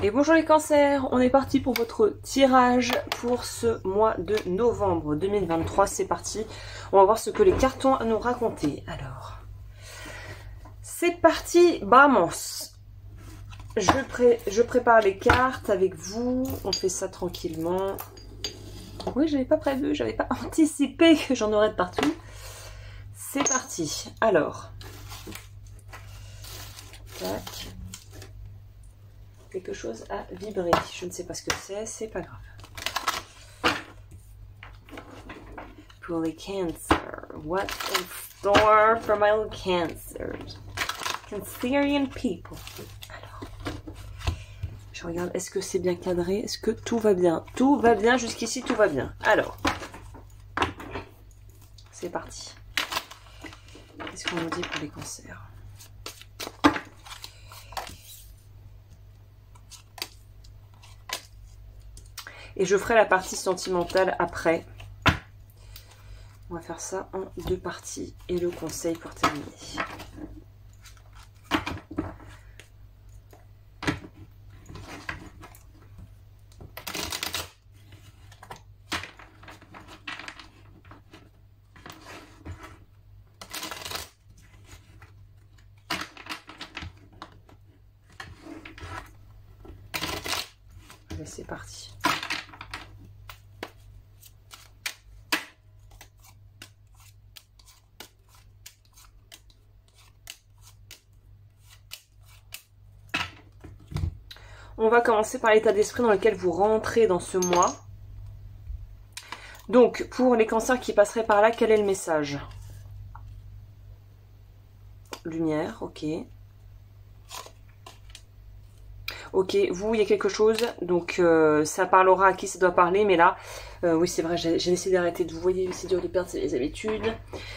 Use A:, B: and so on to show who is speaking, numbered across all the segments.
A: Et bonjour les cancers, on est parti pour votre tirage pour ce mois de novembre 2023. C'est parti, on va voir ce que les cartons ont à nous raconter. Alors, c'est parti, vamos. Je prépare les cartes avec vous, on fait ça tranquillement. Oui, j'avais pas prévu, j'avais pas anticipé que j'en aurais de partout. C'est parti, alors. Tac. Quelque chose à vibrer. Je ne sais pas ce que c'est pas grave. Pour les cancers, what's in store for my little cancers? Cancerian people. Alors, je regarde, est-ce que c'est bien cadré? Est-ce que tout va bien? Tout va bien, jusqu'ici tout va bien. Alors, c'est parti. Qu'est-ce qu'on nous dit pour les cancers? Et je ferai la partie sentimentale après. On va faire ça en deux parties. Et le conseil pour terminer. Allez, c'est parti. On va commencer par l'état d'esprit dans lequel vous rentrez dans ce mois. Donc, pour les cancers qui passeraient par là, quel est le message? Lumière, ok. Ok, vous, il y a quelque chose, donc ça parlera à qui ça doit parler, mais là, oui c'est vrai, j'ai essayé d'arrêter de vous voyez, c'est dur de perdre ses habitudes.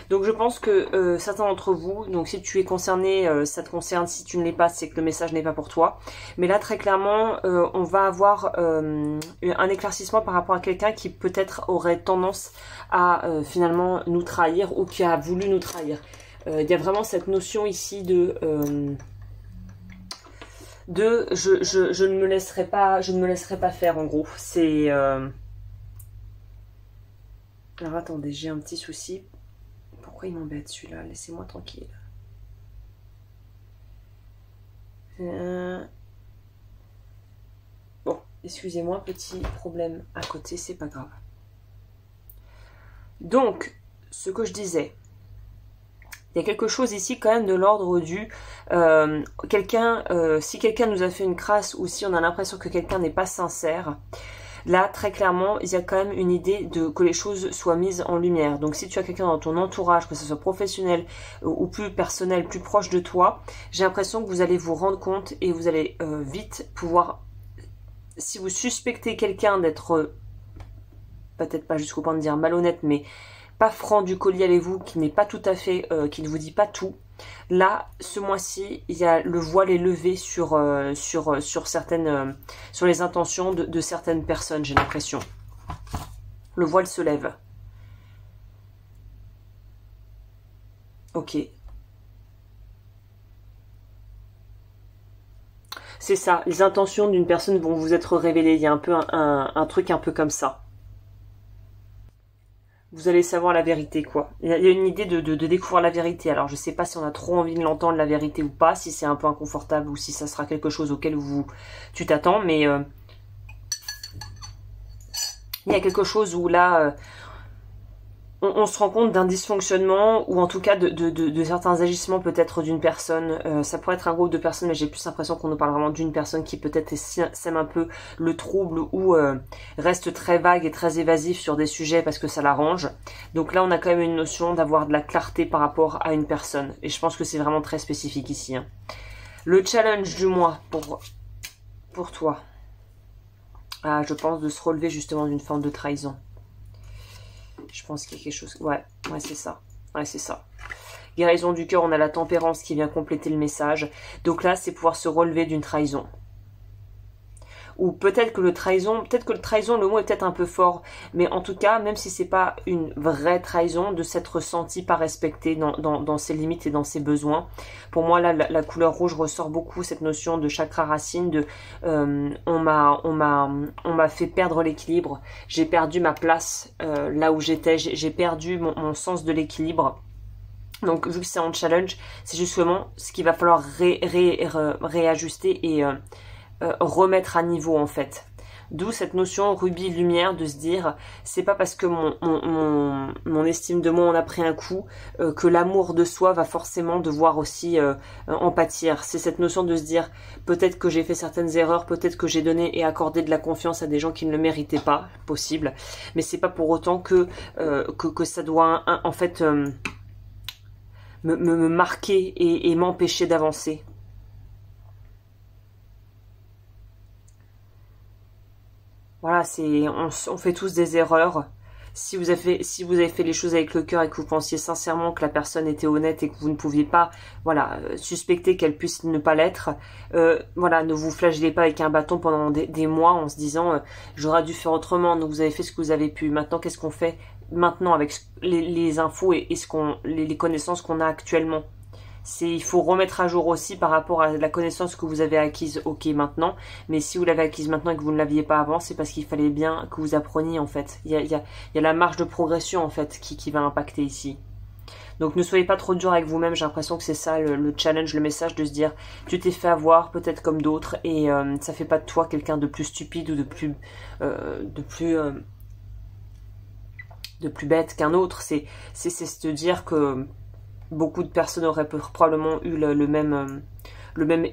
A: Donc je pense que certains d'entre vous, donc si tu es concerné, ça te concerne, si tu ne l'es pas, c'est que le message n'est pas pour toi. Mais là, très clairement, on va avoir un éclaircissement par rapport à quelqu'un qui peut-être aurait tendance à finalement nous trahir ou qui a voulu nous trahir. Il y a vraiment cette notion ici de... je ne me laisserai pas faire, en gros. C'est alors attendez, j'ai un petit souci. Pourquoi il m'embête celui-là? Laissez-moi tranquille. Bon, excusez-moi, petit problème à côté, c'est pas grave. Donc, ce que je disais, il y a quelque chose ici quand même de l'ordre du si quelqu'un nous a fait une crasse ou si on a l'impression que quelqu'un n'est pas sincère, là très clairement il y a quand même une idée de que les choses soient mises en lumière. Donc si tu as quelqu'un dans ton entourage, que ce soit professionnel ou plus personnel, plus proche de toi, j'ai l'impression que vous allez vous rendre compte et vous allez vite pouvoir, si vous suspectez quelqu'un d'être peut-être pas jusqu'au point de dire malhonnête, mais pas franc du collier avec vous, qui n'est pas tout à fait, qui ne vous dit pas tout. Là, ce mois-ci, il y a le voile est levé sur certaines, sur les intentions de certaines personnes, j'ai l'impression. Le voile se lève. Ok. C'est ça, les intentions d'une personne vont vous être révélées. Il y a un peu un truc un peu comme ça. Vous allez savoir la vérité, quoi. Il y a une idée de découvrir la vérité. Alors, je sais pas si on a trop envie de l'entendre, la vérité, ou pas. Si c'est un peu inconfortable ou si ça sera quelque chose auquel tu t'attends. Mais il y a quelque chose où là, on se rend compte d'un dysfonctionnement ou en tout cas de certains agissements peut-être d'une personne. Ça pourrait être un groupe de personnes, mais j'ai plus l'impression qu'on nous parle vraiment d'une personne qui peut-être sème un peu le trouble ou reste très vague et très évasif sur des sujets parce que ça l'arrange. Donc là, on a quand même une notion d'avoir de la clarté par rapport à une personne. Et je pense que c'est vraiment très spécifique ici. Hein. Le challenge du mois pour toi. Ah, je pense de se relever justement d'une forme de trahison. Je pense qu'il y a quelque chose... Ouais, c'est ça. Ouais, c'est ça. Guérison du cœur, on a la tempérance qui vient compléter le message. Donc là, c'est pouvoir se relever d'une trahison. ou peut-être que le trahison, le mot est peut-être un peu fort, mais en tout cas, même si c'est pas une vraie trahison, de s'être ressenti pas respecté dans ses limites et dans ses besoins. Pour moi, là, la couleur rouge ressort beaucoup cette notion de chakra racine, de on m'a fait perdre l'équilibre, j'ai perdu ma place là où j'étais, j'ai perdu mon sens de l'équilibre. Donc vu que c'est en challenge, c'est justement ce qu'il va falloir réajuster et remettre à niveau en fait. D'où cette notion rubis lumière de se dire c'est pas parce que mon estime de moi en a pris un coup que l'amour de soi va forcément devoir aussi en pâtir. C'est cette notion de se dire peut-être que j'ai fait certaines erreurs, peut-être que j'ai donné et accordé de la confiance à des gens qui ne le méritaient pas, possible, mais c'est pas pour autant que ça doit en fait me marquer et m'empêcher d'avancer. Voilà, on fait tous des erreurs. Si vous avez fait les choses avec le cœur et que vous pensiez sincèrement que la personne était honnête et que vous ne pouviez pas, voilà, suspecter qu'elle puisse ne pas l'être, voilà, ne vous flagellez pas avec un bâton pendant des mois en se disant j'aurais dû faire autrement. Donc vous avez fait ce que vous avez pu. Maintenant, qu'est-ce qu'on fait maintenant avec les infos et les connaissances qu'on a actuellement? Il faut remettre à jour aussi par rapport à la connaissance que vous avez acquise, ok, maintenant. Mais si vous l'avez acquise maintenant et que vous ne l'aviez pas avant, c'est parce qu'il fallait bien que vous appreniez, en fait. Il y a la marge de progression, en fait, qui va impacter ici. Donc ne soyez pas trop dur avec vous-même, j'ai l'impression que c'est ça le challenge, le message de se dire tu t'es fait avoir peut-être comme d'autres et ça fait pas de toi quelqu'un de plus stupide ou de plus bête qu'un autre. C'est se dire que beaucoup de personnes auraient probablement eu le même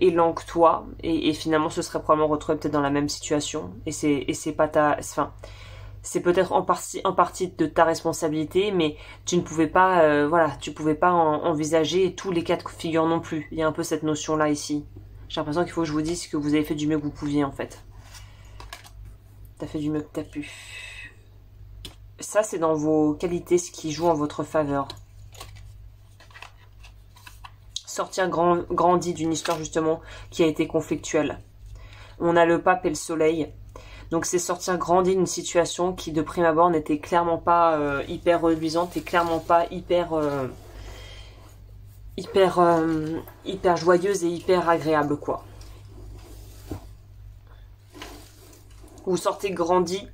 A: élan que toi et finalement se seraient probablement retrouvées peut-être dans la même situation et c'est pas c'est peut-être en partie de ta responsabilité, mais tu ne pouvais pas voilà, tu pouvais pas envisager tous les cas de figure non plus. Il y a un peu cette notion là ici. J'ai l'impression qu'il faut que je vous dise que vous avez fait du mieux que vous pouviez en fait. T'as fait du mieux que t'as pu. Ça c'est dans vos qualités, ce qui joue en votre faveur. Sortir grandi d'une histoire justement qui a été conflictuelle. On a le pape et le soleil. Donc c'est sortir grandi d'une situation qui de prime abord n'était clairement pas hyper reluisante et clairement pas hyper joyeuse et hyper agréable quoi. Vous sortez grandi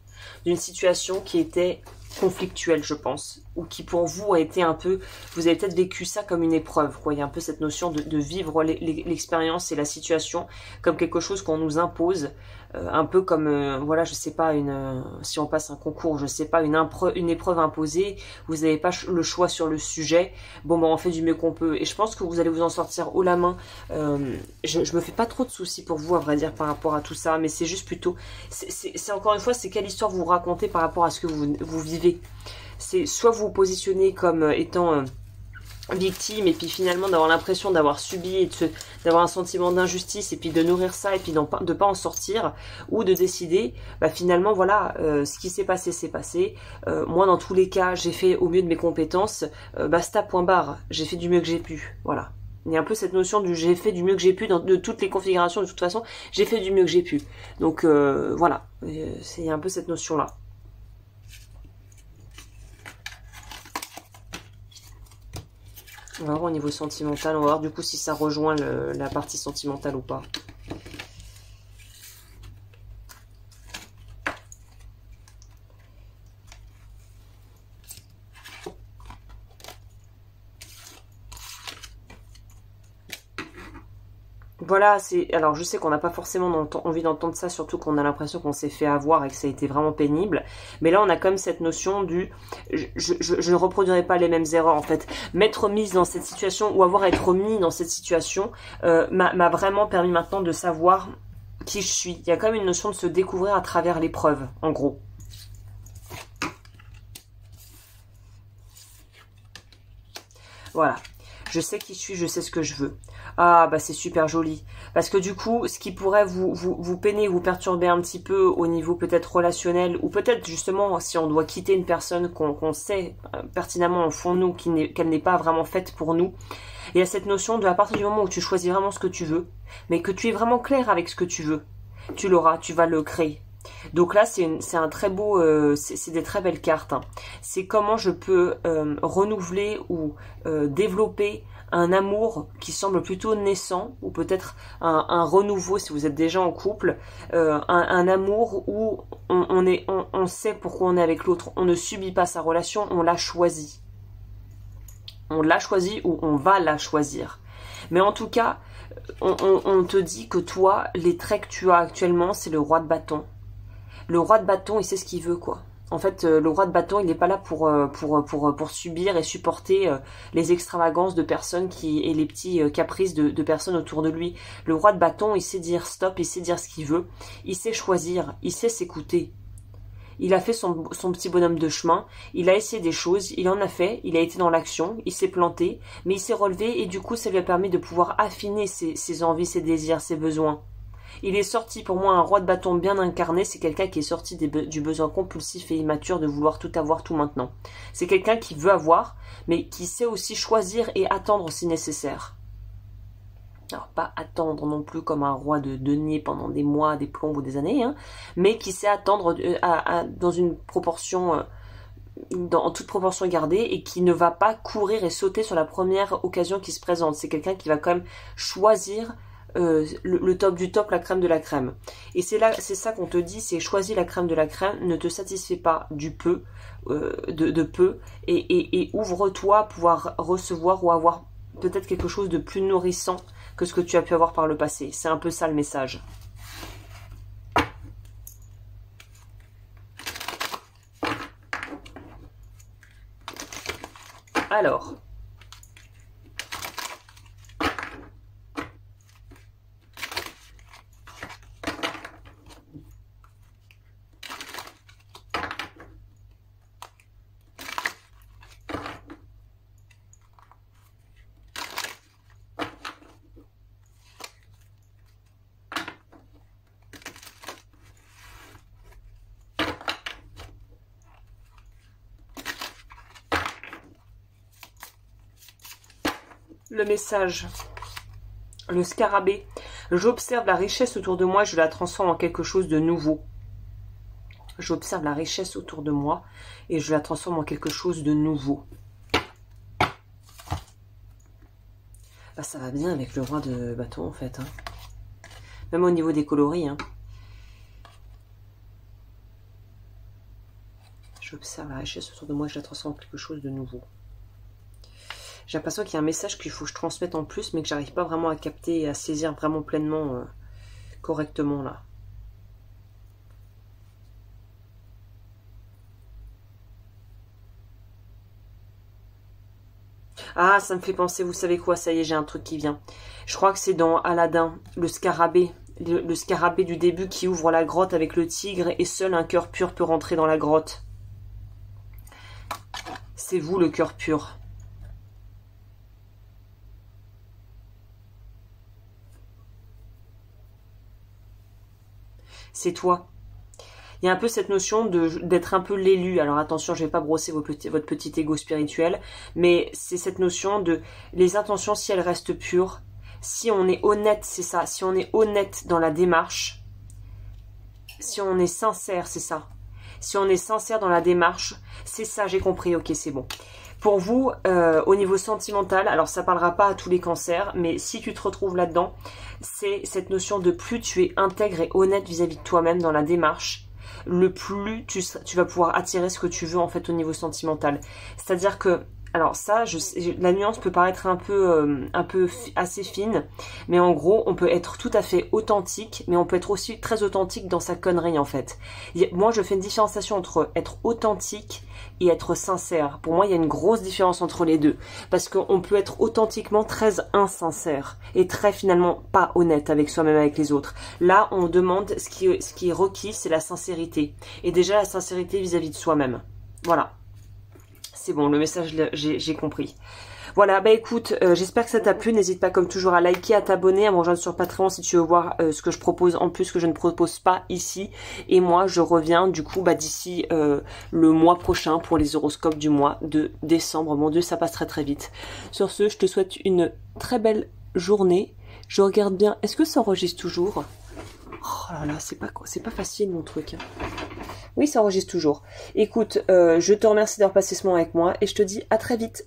A: d'une situation qui était conflictuelle, je pense, ou qui pour vous a été un peu, vous avez peut-être vécu ça comme une épreuve, quoi. Il y a un peu cette notion de vivre l'expérience et la situation comme quelque chose qu'on nous impose, un peu comme, voilà, je sais pas, si on passe un concours, je sais pas, une épreuve imposée, vous n'avez pas le choix sur le sujet, bon ben on fait du mieux qu'on peut, et je pense que vous allez vous en sortir haut la main. Je me fais pas trop de soucis pour vous, à vrai dire, par rapport à tout ça, mais c'est juste plutôt, c'est encore une fois, c'est quelle histoire vous racontez par rapport à ce que vous vivez. C'est soit vous vous positionnez comme étant victime et puis finalement d'avoir l'impression d'avoir subi et d'avoir un sentiment d'injustice et puis de nourrir ça et puis de pas en sortir, ou de décider bah finalement voilà, ce qui s'est passé c'est passé, moi dans tous les cas j'ai fait au mieux de mes compétences, basta, point barre, j'ai fait du mieux que j'ai pu, voilà. Il y a un peu cette notion du j'ai fait du mieux que j'ai pu de toutes les configurations, de toute façon j'ai fait du mieux que j'ai pu, donc voilà, c'est un peu cette notion là. On va voir au niveau sentimental, on va voir du coup si ça rejoint la partie sentimentale ou pas. Voilà, alors je sais qu'on n'a pas forcément envie d'entendre ça, surtout qu'on a l'impression qu'on s'est fait avoir et que ça a été vraiment pénible. Mais là, on a comme cette notion du je ne reproduirai pas les mêmes erreurs en fait. M'être mise dans cette situation ou avoir à être mis dans cette situation m'a vraiment permis maintenant de savoir qui je suis. Il y a quand même une notion de se découvrir à travers l'épreuve, en gros. Voilà. Je sais qui je suis, je sais ce que je veux. Ah, bah c'est super joli. Parce que du coup, ce qui pourrait vous peiner, vous perturber un petit peu au niveau peut-être relationnel, ou peut-être justement si on doit quitter une personne qu'on sait pertinemment au fond de nous qu'elle n'est pas vraiment faite pour nous, il y a cette notion de à partir du moment où tu choisis vraiment ce que tu veux, mais que tu es vraiment clair avec ce que tu veux, tu l'auras, tu vas le créer. Donc là, c'est un très beau, c'est des très belles cartes. Hein. C'est comment je peux renouveler ou développer un amour qui semble plutôt naissant, ou peut-être un renouveau si vous êtes déjà en couple, un amour où on sait pourquoi on est avec l'autre, on ne subit pas sa relation, on l'a choisi. On l'a choisi ou on va la choisir. Mais en tout cas, on te dit que toi, les traits que tu as actuellement, c'est le roi de bâton. Le roi de bâton, il sait ce qu'il veut, quoi. En fait, le roi de bâton, il n'est pas là pour subir et supporter les extravagances de personnes et les petits caprices de personnes autour de lui. Le roi de bâton, il sait dire stop, il sait dire ce qu'il veut, il sait choisir, il sait s'écouter. Il a fait son petit bonhomme de chemin, il a essayé des choses, il en a fait, il a été dans l'action, il s'est planté, mais il s'est relevé et du coup, ça lui a permis de pouvoir affiner ses envies, ses désirs, ses besoins. Il est sorti, pour moi, un roi de bâton bien incarné, c'est quelqu'un qui est sorti du besoin compulsif et immature de vouloir tout avoir tout maintenant. C'est quelqu'un qui veut avoir, mais qui sait aussi choisir et attendre si nécessaire. Alors, pas attendre non plus comme un roi de denier pendant des mois, des plombes ou des années, hein, mais qui sait attendre dans une proportion, en toute proportion gardée, et qui ne va pas courir et sauter sur la première occasion qui se présente. C'est quelqu'un qui va quand même choisir le top du top, la crème de la crème. Et c'est ça qu'on te dit, c'est choisis la crème de la crème, ne te satisfais pas du peu, de peu, et ouvre-toi à pouvoir recevoir ou avoir peut-être quelque chose de plus nourrissant que ce que tu as pu avoir par le passé. C'est un peu ça le message. Alors, le message, le scarabée. J'observe la richesse autour de moi et je la transforme en quelque chose de nouveau. J'observe la richesse autour de moi et je la transforme en quelque chose de nouveau. Bah, ça va bien avec le roi de bâton en fait. Hein. Même au niveau des coloris. Hein. J'observe la richesse autour de moi et je la transforme en quelque chose de nouveau. J'ai l'impression qu'il y a un message qu'il faut que je transmette en plus, mais que j'arrive pas vraiment à capter et à saisir vraiment pleinement, correctement là. Ah, ça me fait penser, vous savez quoi, ça y est, j'ai un truc qui vient. Je crois que c'est dans Aladdin, le scarabée. Le scarabée du début qui ouvre la grotte avec le tigre et seul un cœur pur peut rentrer dans la grotte. C'est vous le cœur pur. C'est toi. Il y a un peu cette notion d'être un peu l'élu. Alors attention, je ne vais pas brosser votre petit ego spirituel, mais c'est cette notion de les intentions, si elles restent pures, si on est honnête, c'est ça, si on est honnête dans la démarche, si on est sincère, c'est ça. Si on est sincère dans la démarche, c'est ça, j'ai compris, ok, c'est bon. Pour vous, au niveau sentimental, alors ça parlera pas à tous les cancers, mais si tu te retrouves là-dedans, c'est cette notion de plus tu es intègre et honnête vis-à-vis de toi-même dans la démarche, le plus tu vas pouvoir attirer ce que tu veux en fait au niveau sentimental. C'est-à-dire que, alors ça, la nuance peut paraître un peu assez fine, mais en gros, on peut être tout à fait authentique, mais on peut être aussi très authentique dans sa connerie en fait. Moi, je fais une différenciation entre être authentique et être sincère. Pour moi, il y a une grosse différence entre les deux. Parce qu'on peut être authentiquement très insincère et très finalement pas honnête avec soi-même, avec les autres. Là, on demande, ce qui est requis, c'est la sincérité. Et déjà, la sincérité vis-à-vis de soi-même. Voilà. C'est bon, le message, j'ai compris. Voilà, bah écoute, j'espère que ça t'a plu. N'hésite pas comme toujours à liker, à t'abonner, à me rejoindre sur Patreon si tu veux voir ce que je propose en plus que je ne propose pas ici. Et moi, je reviens du coup d'ici le mois prochain pour les horoscopes du mois de décembre. Mon Dieu, ça passe très très vite. Sur ce, je te souhaite une très belle journée. Je regarde bien, est-ce que ça enregistre toujours ? Oh là là, c'est pas facile mon truc. Hein. Oui, ça enregistre toujours. Écoute, je te remercie d'avoir passé ce moment avec moi et je te dis à très vite.